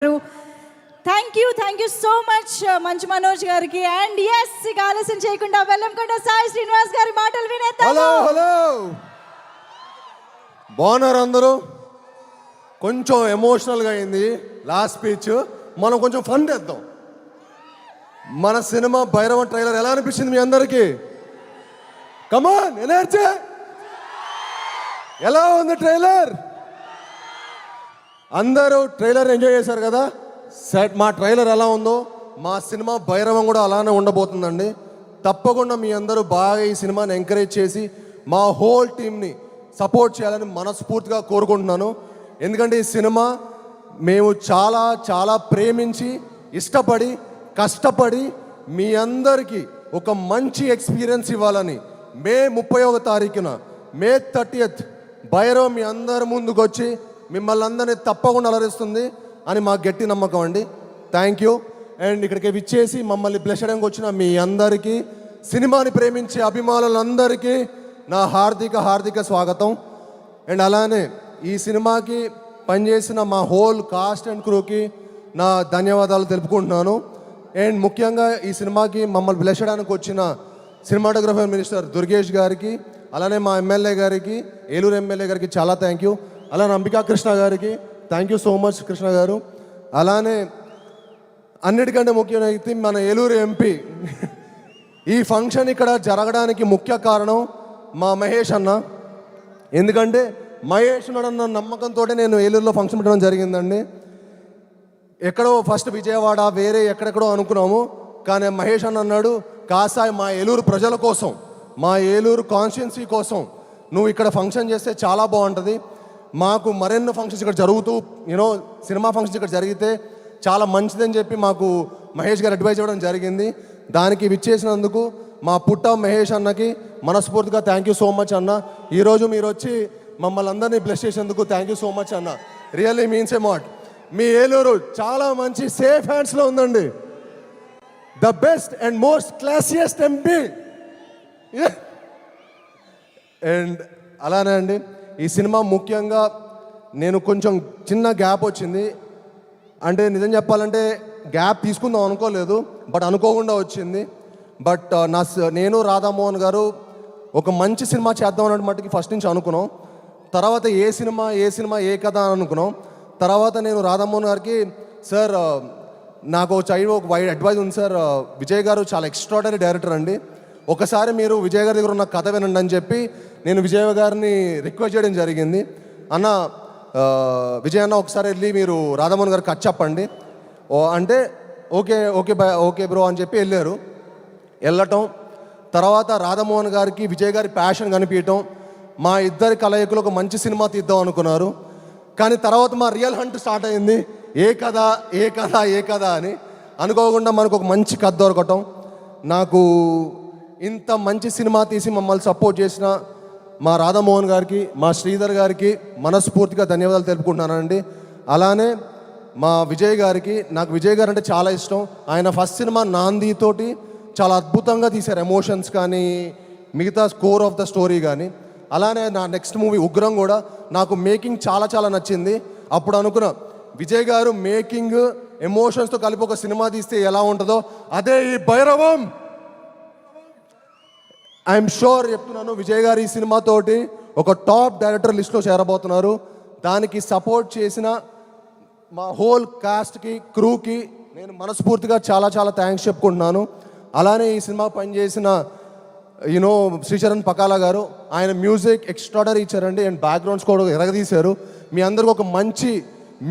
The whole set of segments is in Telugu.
Thank you so much Manchu Manoj గారికి. అండ్ ఎస్, ఇక ఆలస్యం చేయకుండా వెల్లంకొండ సాయి శ్రీనివాస్ గారి మాటలు వినేద్దాం. హలో బాగున్నారు అందరూ? కొంచెం ఎమోషనల్గా అయింది లాస్ట్ స్పీచ్. మనం కొంచెం ఫన్ చేద్దాం. మన సినిమా భైరవ ట్రైలర్ ఎలా అనిపించింది మీ అందరికీ? కమాన్ ఎనర్జీ. ఎలా ఉంది ట్రైలర్? అందరూ ట్రైలర్ ఎంజాయ్ చేశారు కదా? సెట్ మా ట్రైలర్ ఎలా ఉందో మా సినిమా భైరవం కూడా అలానే ఉండబోతుందండి. తప్పకుండా మీ అందరూ బాగా ఈ సినిమాని ఎంకరేజ్ చేసి మా హోల్ టీమ్ని సపోర్ట్ చేయాలని మనస్ఫూర్తిగా కోరుకుంటున్నాను. ఎందుకంటే ఈ సినిమా మేము చాలా చాలా ప్రేమించి ఇష్టపడి కష్టపడి మీ అందరికీ ఒక మంచి ఎక్స్పీరియన్స్ ఇవ్వాలని మే 31వ తారీఖున మే 30th భైరవ్ మీ అందరి ముందుకు వచ్చి మిమ్మల్ని అందరినీ తప్పకుండా అలరిస్తుంది అని మాకు గట్టి నమ్మకం అండి. Thank you. అండ్ ఇక్కడికి విచ్చేసి మమ్మల్ని బ్లెస్ చేయడానికి వచ్చిన మీ అందరికీ, సినిమాని ప్రేమించే అభిమానులందరికీ నా హార్దిక స్వాగతం. అండ్ అలానే ఈ సినిమాకి పనిచేసిన మా హోల్ కాస్ట్ అండ్ క్రూకి నా ధన్యవాదాలు తెలుపుకుంటున్నాను. అండ్ ముఖ్యంగా ఈ సినిమాకి మమ్మల్ని బ్లెస్ చేయడానికి వచ్చిన సినిమాటోగ్రఫర్ మినిస్టర్ దుర్గేష్ గారికి, అలానే మా ఎమ్మెల్యే గారికి, ఏలూరు ఎమ్మెల్యే గారికి చాలా థ్యాంక్ యూ. అలానే అంబికా కృష్ణ గారికి thank you so much Krishna గారు. అలానే అన్నిటికంటే ముఖ్యమైన వ్యక్తి మన ఏలూరు ఎంపీ. ఈ ఫంక్షన్ ఇక్కడ జరగడానికి ముఖ్య కారణం మా మహేష్ అన్న. ఎందుకంటే మహేష్ ఉన్నాడన్న నమ్మకంతో నేను ఏలూరులో ఫంక్షన్ పెట్టడం జరిగిందండి. ఎక్కడో ఫస్ట్ విజయవాడ వేరే ఎక్కడెక్కడో అనుకున్నాము, కానీ మహేష్ అన్న అన్నాడు, కాసాయి మా ఏలూరు ప్రజల కోసం, మా ఏలూరు కాన్స్టిట్యున్సీ కోసం నువ్వు ఇక్కడ ఫంక్షన్ చేస్తే చాలా బాగుంటుంది. మాకు మరెన్నో ఫంక్షన్స్ ఇక్కడ జరుగుతూ సినిమా ఫంక్షన్స్ ఇక్కడ జరిగితే చాలా మంచిదని చెప్పి మాకు మహేష్ గారు అడ్వైజ్ ఇవ్వడం జరిగింది. దానికి విచ్చేసినందుకు మా పుట్ట మహేష్ అన్నకి మనస్ఫూర్తిగా థ్యాంక్ యూ సో మచ్ అన్న. ఈరోజు మీరు వచ్చి మమ్మల్ని అందరినీ బ్లెస్ చేసేందుకు థ్యాంక్ యూ సో మచ్ అన్న. Really means a lot. మీ ఏలూరు చాలా మంచి సేఫ్ హ్యాండ్స్లో ఉందండి. The best and most classiest MP. అండ్ అలానే అండి ఈ సినిమా ముఖ్యంగా నేను కొంచెం చిన్న గ్యాప్ వచ్చింది. అంటే నిజం చెప్పాలంటే గ్యాప్ తీసుకుందాం అనుకోలేదు, బట్ అనుకోకుండా వచ్చింది. బట్ నేను రాధామోహన్ గారు ఒక మంచి సినిమా చేద్దాం అన్నట్టు మట్టుకి ఫస్ట్ నుంచి అనుకున్నాం. తర్వాత ఏ సినిమా ఏ కథ అని అనుకున్నాం. తర్వాత నేను రాధామోహన్ గారికి, సార్ నాకు ఒక వైడ్ అడ్వైజ్ ఉంది సార్, విజయ్ గారు చాలా ఎక్స్ట్రాడనరీ డైరెక్టర్ అండి, ఒకసారి మీరు విజయ్ గారి దగ్గర ఉన్న కథ వినండి అని చెప్పి నేను విజయ్ గారిని రిక్వెస్ట్ చేయడం జరిగింది. అన్న విజయ్ అన్న ఒకసారి వెళ్ళి మీరు రాధామోహన్ గారికి కథ చెప్పండి అంటే ఓకే బ్రో అని చెప్పి వెళ్ళటం. తర్వాత రాధామోహన్ గారికి విజయ్ గారి ప్యాషన్ కనిపించటం, మా ఇద్దరి కలయికలు ఒక మంచి సినిమా తీద్దాం అనుకున్నారు. కానీ తర్వాత మా రియల్ హంట్ స్టార్ట్ అయింది. ఏ కథ అని అనుకోకుండా మనకు ఒక మంచి కథ దొరకటం. నాకు ఇంత మంచి సినిమా తీసి మమ్మల్ని సపోర్ట్ చేసిన మా రాధామోహన్ గారికి, మా శ్రీధర్ గారికి మనస్ఫూర్తిగా ధన్యవాదాలు తెలుపుకుంటున్నానండి. అలానే మా విజయ్ గారికి, నాకు విజయ్ గారు అంటే చాలా ఇష్టం. ఆయన ఫస్ట్ సినిమా నాందితోటి చాలా అద్భుతంగా తీశారు, ఎమోషన్స్ కానీ మిగతా స్కోర్ ఆఫ్ ద స్టోరీ కానీ. అలానే నా నెక్స్ట్ మూవీ ఉగ్రం కూడా నాకు మేకింగ్ చాలా చాలా నచ్చింది. అప్పుడు అనుకున్నా విజయ్ గారు మేకింగ్ ఎమోషన్స్తో కలిపి ఒక సినిమా తీస్తే ఎలా ఉంటుందో అదే ఈ భైరవం. ఐఎమ్ షూర్ చెప్తున్నాను, విజయ్ గారు ఈ సినిమాతోటి ఒక టాప్ డైరెక్టర్ లిస్ట్లో చేరబోతున్నారు. దానికి సపోర్ట్ చేసిన మా హోల్ కాస్ట్కి క్రూకి నేను మనస్ఫూర్తిగా చాలా చాలా థ్యాంక్స్ చెప్పుకుంటున్నాను. అలానే ఈ సినిమా పనిచేసిన శ్రీచరణ్ పకాలా గారు, ఆయన మ్యూజిక్ ఎక్స్ట్రాడనరీ ఇచ్చారండి. అండ్ బ్యాక్గ్రౌండ్స్ కూడా ఎరగదీశారు. మీ అందరికీ ఒక మంచి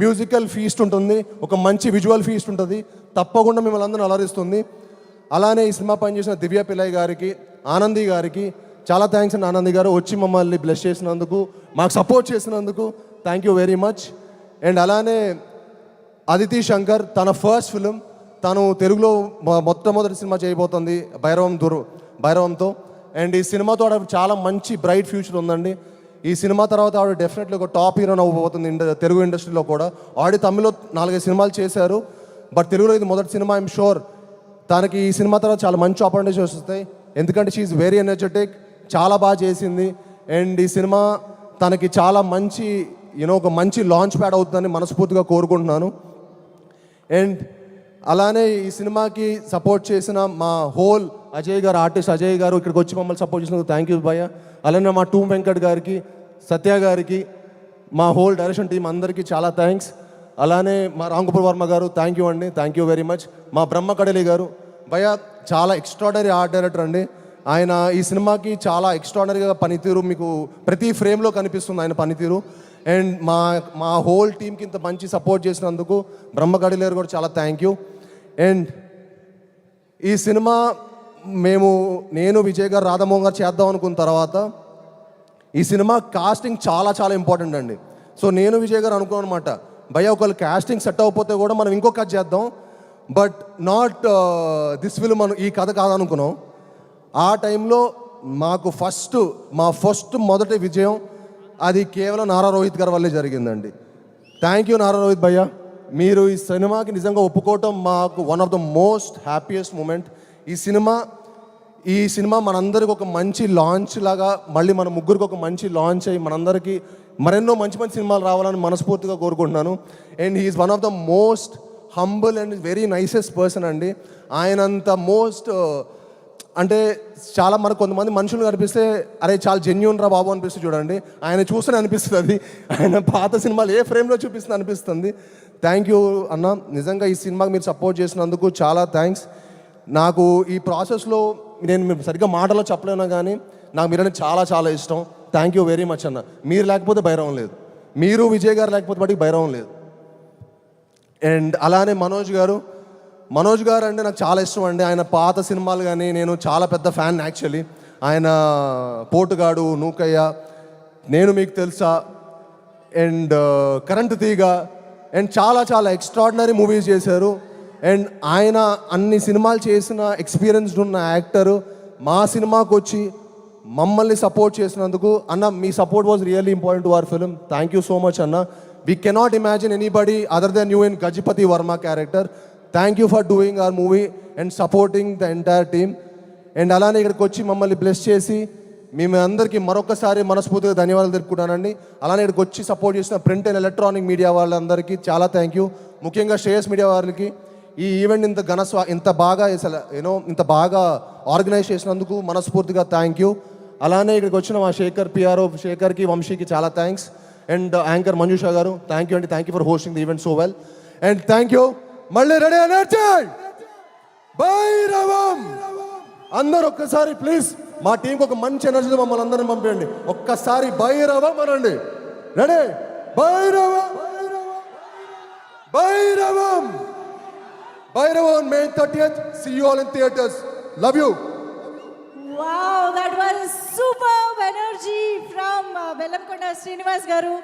మ్యూజికల్ ఫీస్ట్ ఉంటుంది, ఒక మంచి విజువల్ ఫీస్ట్ ఉంటుంది, తప్పకుండా మిమ్మల్ని అందరిని అలరిస్తుంది. అలానే ఈ సినిమా పనిచేసిన దివ్య పిల్లయ్య గారికి, ఆనంది గారికి చాలా థ్యాంక్స్ అండి. ఆనంది గారు వచ్చి మమ్మల్ని బ్లెస్ చేసినందుకు, మాకు సపోర్ట్ చేసినందుకు thank you very much. And అలానే అదితి శంకర్, తన ఫస్ట్ ఫిలిం, తను తెలుగులో మొట్టమొదటి సినిమా చేయబోతుంది భైరవంతో. అండ్ ఈ సినిమాతో ఆవిడ చాలా మంచి బ్రైట్ ఫ్యూచర్ ఉందండి. ఈ సినిమా తర్వాత ఆవిడ డెఫినెట్లీ ఒక టాప్ హీరోయిన్ అవ్వబోతుంది తెలుగు ఇండస్ట్రీలో కూడా. ఆవిడ తమిళ్లో 4-5 సినిమాలు చేశారు, బట్ తెలుగులో ఇది మొదటి సినిమా. ఐఎమ్ షూర్ తనకి ఈ సినిమా తర్వాత చాలా మంచి ఆపర్చునిటీస్ వస్తాయి. ఎందుకంటే షీఈ్ వెరీ ఎనర్జెటిక్, చాలా బాగా చేసింది. అండ్ ఈ సినిమా తనకి చాలా మంచి ఒక మంచి లాంచ్ ప్యాడ్ అవుతుందని మనస్ఫూర్తిగా కోరుకుంటున్నాను. అండ్ అలానే ఈ సినిమాకి సపోర్ట్ చేసిన మా హోల్ అజయ్ గారు, ఆర్టిస్ట్ అజయ్ గారు ఇక్కడికి వచ్చి మమ్మల్ని సపోర్ట్ చేసినందుకు థ్యాంక్ యూ భయ్య. అలానే మా టూమ్ వెంకట్ గారికి, సత్య గారికి, మా హోల్ డైరెక్షన్ టీం అందరికీ చాలా థ్యాంక్స్. అలానే మా రాంగోపాల్ వర్మ గారు థ్యాంక్ యూ అండి, థ్యాంక్ యూ వెరీ మచ్. మా బ్రహ్మ కడలి గారు భయ్య చాలా ఎక్స్ట్రాడనరీ ఆర్ట్ డైరెక్టర్ అండి. ఆయన ఈ సినిమాకి చాలా ఎక్స్ట్రాడనరీగా పనితీరు మీకు ప్రతి ఫ్రేమ్లో కనిపిస్తుంది ఆయన పనితీరు. అండ్ మా హోల్ టీంకి ఇంత మంచి సపోర్ట్ చేసినందుకు బ్రహ్మ కడలి గారు కూడా చాలా థ్యాంక్ యూ. అండ్ ఈ సినిమా నేను విజయ్ గారు, రాధామోహన్ గారు చేద్దాం అనుకున్న తర్వాత ఈ సినిమా కాస్టింగ్ చాలా చాలా ఇంపార్టెంట్ అండి. సో నేను విజయ్ గారు అనుకున్నాను అనమాట, భయ్య ఒకవేళ కాస్టింగ్ సెట్ అవ్వకపోతే కూడా మనం ఇంకో కథ చేద్దాం, బట్ నాట్ దిస్ ఫిల్మ్ మనం ఈ కథ కాదనుకున్నాం. ఆ టైంలో మాకు మా ఫస్ట్ మొదటి విజయం అది కేవలం నారా రోహిత్ గారి వల్లే జరిగిందండి. థ్యాంక్ యూ నారా రోహిత్ భయ్య, మీరు ఈ సినిమాకి నిజంగా ఒప్పుకోవటం మాకు one of the most happiest moment. ఈ సినిమా మనందరికి ఒక మంచి లాంచ్ లాగా, మళ్ళీ మన ముగ్గురికి ఒక మంచి లాంచ్ అయ్యి మనందరికీ మరెన్నో మంచి మంచి సినిమాలు రావాలని మనస్ఫూర్తిగా కోరుకుంటున్నాను. And he is one of the most humble and very nicest person అండి. ఆయనంత అంటే చాలా మనకు కొంతమంది మనుషులు కనిపిస్తే అరే చాలా జెన్యూన్ రా బాబు అనిపిస్తుంది చూడండి, ఆయన చూస్తూనే అనిపిస్తుంది అది. ఆయన పాత సినిమాలు ఏ ఫ్రేమ్లో చూపిస్తుంది అనిపిస్తుంది. థ్యాంక్ యూ అన్న, నిజంగా ఈ సినిమాకి మీరు సపోర్ట్ చేసినందుకు చాలా థ్యాంక్స్. నాకు ఈ ప్రాసెస్లో నేను సరిగ్గా మాటలో చెప్పలేను కానీ నాకు మీరంటే చాలా చాలా ఇష్టం. థ్యాంక్ యూ వెరీ మచ్ అన్న. మీరు లేకపోతే భైరవం లేదు, మీరు విజయ్ గారు లేకపోతే వాటికి భైరవం లేదు. అండ్ అలానే మనోజ్ గారు అంటే నాకు చాలా ఇష్టం అండి. ఆయన పాత సినిమాలు కానీ నేను చాలా పెద్ద ఫ్యాన్ యాక్చువల్లీ. ఆయన పోటుగాడు, నూకయ్య, నేను మీకు తెలుసా, అండ్ కరెంటు తీగ, అండ్ చాలా చాలా ఎక్స్ట్రాడినరీ మూవీస్ చేశారు. అండ్ ఆయన అన్ని సినిమాలు చేసిన ఎక్స్పీరియన్స్డ్ ఉన్న యాక్టరు. మా సినిమాకి వచ్చి మమ్మల్ని సపోర్ట్ చేసినందుకు అన్న, మీ support was really important to our film. Thank you so much అన్న. We cannot imagine anybody other than you in Gajapati Varma character. Thank you for doing our movie and supporting the entire team. అండ్ అలానే ఇక్కడికి వచ్చి మమ్మల్ని బ్లెస్ చేసి మేము అందరికీ మరొకసారి మనస్ఫూర్తిగా ధన్యవాదాలు తెలుపుకుంటానండి. అలానే ఇక్కడికి వచ్చి సపోర్ట్ చేసిన ప్రింట్ అండ్ ఎలక్ట్రానిక్ మీడియా వాళ్ళందరికీ చాలా థ్యాంక్ యూ. ముఖ్యంగా శ్రేయస్ మీడియా వారికి ఈ ఈవెంట్ ఇంత బాగా ఆర్గనైజ్ చేసినందుకు మనస్ఫూర్తిగా థ్యాంక్ యూ. అలానే ఇక్కడికి వచ్చిన మా శేఖర్కి, వంశీకి చాలా థ్యాంక్స్. అండ్ యాంకర్ మంజుషా గారు థ్యాంక్ యూ అండి, thank you for hosting the event so well. And thank you. మళ్ళీ రెడీ ఎనర్జీ భైరవం అందరు ఒక్కసారి ప్లీజ్ మా టీంకి ఒక మంచి ఎనర్జీతో మమ్మల్ని అందరిని పంపించండి. ఒక్కసారి భైరవం అనండి. Ready, Bhairavam Bhairavam Bhairavam on May 30th. See you all in theaters. Love you. Wow, that was superb energy from Bellamkonda Srinivas garu.